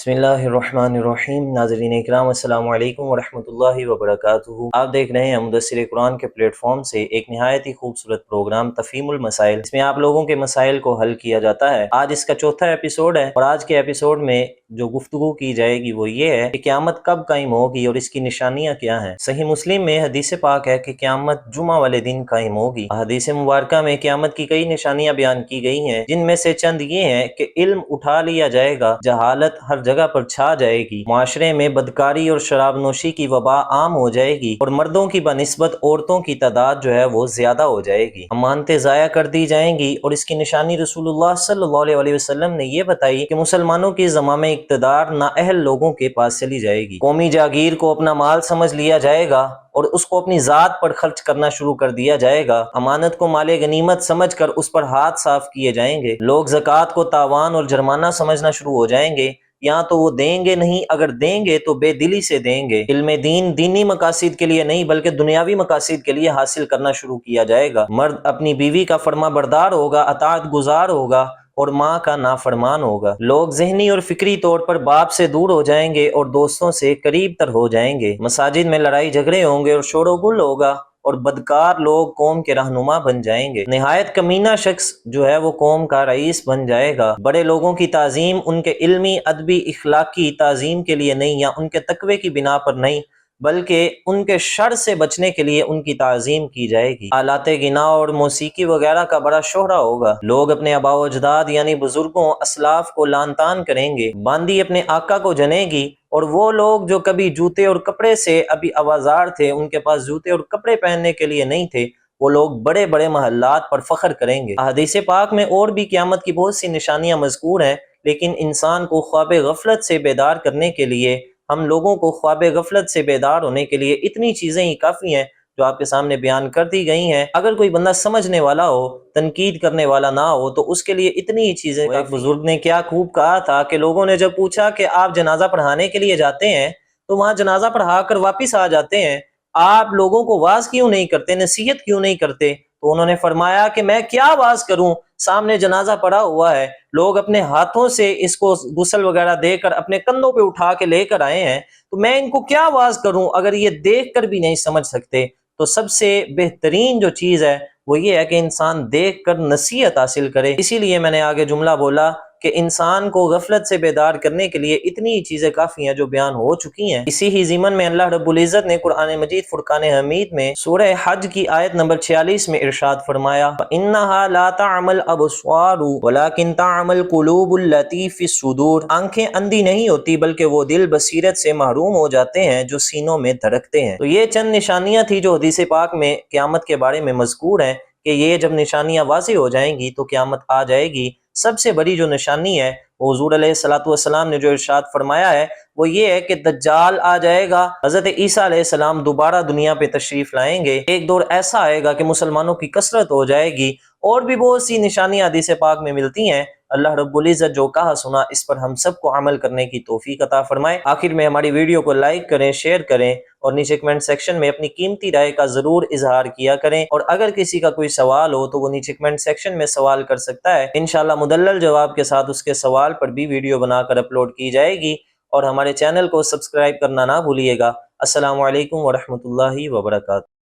بسم اللہ الرحمن الرحیم۔ ناظرین اکرام السلام علیکم ورحمۃ اللہ وبرکاتہ۔ آپ دیکھ رہے ہیں مدثر قرآن کے پلیٹ فارم سے ایک نہایت ہی خوبصورت پروگرام تفہیم المسائل، اس میں آپ لوگوں کے مسائل کو حل کیا جاتا ہے۔ آج اس کا چوتھا ایپیسوڈ ہے، اور آج کے ایپیسوڈ میں جو گفتگو کی جائے گی وہ یہ ہے کہ قیامت کب قائم ہوگی اور اس کی نشانیاں کیا ہیں۔ صحیح مسلم میں حدیث پاک ہے کہ قیامت جمعہ والے دن قائم ہوگی۔ حدیث مبارکہ میں قیامت کی کئی نشانیاں بیان کی گئی ہیں، جن میں سے چند یہ ہیں کہ علم اٹھا لیا جائے گا، جہالت ہر جگہ پر چھا جائے گی، معاشرے میں بدکاری اور شراب نوشی کی وبا عام ہو جائے گی، اور مردوں کی بنسبت عورتوں کی تعداد جو ہے وہ زیادہ ہو جائے گی، امانتیں ضائع کر دی جائیں گی۔ اور اس کی نشانی رسول اللہ صلی اللہ علیہ وسلم نے یہ بتائی کہ مسلمانوں کی زمام اقتدار نااہل لوگوں کے پاس چلی جائے گی، قومی جاگیر کو اپنا مال سمجھ لیا جائے گا اور اس کو اپنی ذات پر خرچ کرنا شروع کر دیا جائے گا، امانت کو مال غنیمت سمجھ کر اس پر ہاتھ صاف کیے جائیں گے، لوگ زکوٰۃ کو تاوان اور جرمانہ سمجھنا شروع ہو جائیں گے، یا تو وہ دیں گے نہیں، اگر دیں گے تو بے دلی سے دیں گے، علم دین دینی مقاصد کے لیے نہیں بلکہ دنیاوی مقاصد کے لیے حاصل کرنا شروع کیا جائے گا، مرد اپنی بیوی کا فرما بردار ہوگا، اطاعت گزار ہوگا اور ماں کا نافرمان ہوگا، لوگ ذہنی اور فکری طور پر باپ سے دور ہو جائیں گے اور دوستوں سے قریب تر ہو جائیں گے، مساجد میں لڑائی جھگڑے ہوں گے اور شور و غل ہوگا، اور بدکار لوگ قوم کے رہنما بن جائیں گے، نہایت کمینہ شخص جو ہے وہ قوم کا رئیس بن جائے گا، بڑے لوگوں کی تعظیم ان کے علمی ادبی اخلاقی تعظیم کے لیے نہیں یا ان کے تقوی کی بنا پر نہیں بلکہ ان کے شر سے بچنے کے لیے ان کی تعظیم کی جائے گی، آلات غنا اور موسیقی وغیرہ کا بڑا شہرہ ہوگا، لوگ اپنے آباء و اجداد یعنی بزرگوں اسلاف کو لعن طعن کریں گے، باندی اپنے آقا کو جنے گی، اور وہ لوگ جو کبھی جوتے اور کپڑے سے ابھی آوازار تھے، ان کے پاس جوتے اور کپڑے پہننے کے لیے نہیں تھے، وہ لوگ بڑے بڑے محلات پر فخر کریں گے۔ احادیث پاک میں اور بھی قیامت کی بہت سی نشانیاں مذکور ہیں، لیکن انسان کو خواب غفلت سے بیدار کرنے کے لیے، ہم لوگوں کو خواب غفلت سے بیدار ہونے کے لیے اتنی چیزیں ہی کافی ہیں جو آپ کے سامنے بیان کر دی گئی ہیں۔ اگر کوئی بندہ سمجھنے والا ہو، تنقید کرنے والا نہ ہو، تو اس کے لیے اتنی ہی چیزیں کافی ہیں۔ ایک بزرگ نے کیا خوب کہا تھا کہ لوگوں نے جب پوچھا کہ آپ جنازہ پڑھانے کے لیے جاتے ہیں تو وہاں جنازہ پڑھا کر واپس آ جاتے ہیں، آپ لوگوں کو واعظ کیوں نہیں کرتے، نصیحت کیوں نہیں کرتے؟ تو انہوں نے فرمایا کہ میں کیا واعظ کروں، سامنے جنازہ پڑا ہوا ہے، لوگ اپنے ہاتھوں سے اس کو غسل وغیرہ دے کر اپنے کندھوں پہ اٹھا کے لے کر آئے ہیں، تو میں ان کو کیا واعظ کروں؟ اگر یہ دیکھ کر بھی نہیں سمجھ سکتے تو سب سے بہترین جو چیز ہے وہ یہ ہے کہ انسان دیکھ کر نصیحت حاصل کرے۔ اسی لیے میں نے آگے جملہ بولا کہ انسان کو غفلت سے بیدار کرنے کے لیے اتنی ہی چیزیں کافی ہیں جو بیان ہو چکی ہیں۔ اسی ہی ضمن میں اللہ رب العزت نے قرآن مجید فرقان حمید میں سورہ حج کی آیت نمبر 46 میں ارشاد فرمایا فَإِنَّهَا لَا تَعْمَى الْأَبْصَارُ وَلَكِنْ تَعْمَى الْقُلُوبُ الَّتِي فِي الصُّدُورِ، آنکھیں اندھی نہیں ہوتی بلکہ وہ دل بصیرت سے محروم ہو جاتے ہیں جو سینوں میں دھڑکتے ہیں۔ تو یہ چند نشانیاں تھی جو حدیث پاک میں قیامت کے بارے میں مذکور ہیں کہ یہ جب نشانیاں واضح ہو جائیں گی تو قیامت آ جائے گی۔ سب سے بڑی جو نشانی ہے وہ حضور علیہ الصلوۃ والسلام نے جو ارشاد فرمایا ہے وہ یہ ہے کہ دجال آ جائے گا، حضرت عیسیٰ علیہ السلام دوبارہ دنیا پہ تشریف لائیں گے، ایک دور ایسا آئے گا کہ مسلمانوں کی کثرت ہو جائے گی، اور بھی بہت سی نشانیاں حدیث پاک میں ملتی ہیں۔ اللہ رب العزت جو کہا سنا اس پر ہم سب کو عمل کرنے کی توفیق عطا فرمائے۔ آخر میں ہماری ویڈیو کو لائک کریں، شیئر کریں اور نیچے کمنٹ سیکشن میں اپنی قیمتی رائے کا ضرور اظہار کیا کریں، اور اگر کسی کا کوئی سوال ہو تو وہ نیچے کمنٹ سیکشن میں سوال کر سکتا ہے، انشاءاللہ مدلل جواب کے ساتھ اس کے سوال پر بھی ویڈیو بنا کر اپلوڈ کی جائے گی، اور ہمارے چینل کو سبسکرائب کرنا نہ بھولیے گا۔ السلام علیکم ورحمۃ اللہ وبرکاتہ۔